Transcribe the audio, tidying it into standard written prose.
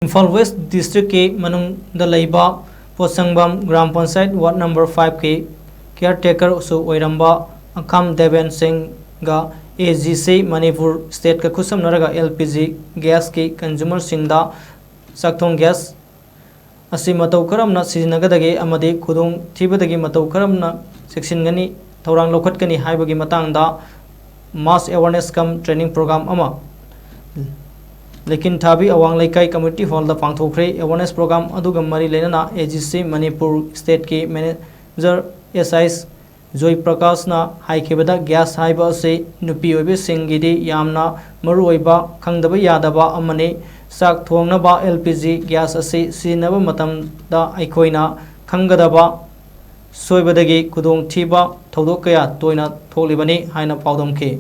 Imphal waste district के मनुंग लैबा पोसंगबम ग्राम panchayat ward number 5 के care taker ओइरंबा अखम देवेन सिंह गा AGC मणिपुर स्टेट का खुसमनरगा LPG गैस की कंज्यूमर सिंगदा साक्थोंग गैस असी मतौ करमना सिजनगदगे अमदि खुदों थिबदगी मतौ करमना सेक्शनगनी थौरांग लौखटकनी हाइबगी मतंगदा मास अवेयरनेस कम ट्रेनिंग प्रोग्राम अमा लेकिन थाबी अवांग लेकाई कम्युनिटी हॉल दा पांगथोखरे अवेयरनेस प्रोग्राम अदुगा मरी लेना AGC मणिपुर स्टेट की मैनेजर SI जोई प्रकाश ना हाइकेबदा गैस हाइबा से नुपी ओइबे सिंगिदी यामना मरु ओइबा खंगदबा यादबा अमने साक थोंगनबा LPG गैस असे सिनबा मतमदा आइखोइना खंगदबा सोइबदगी खुदोंग थीबा थौदोक कया तोइना थोलिबनी हाइना पाउदमखे।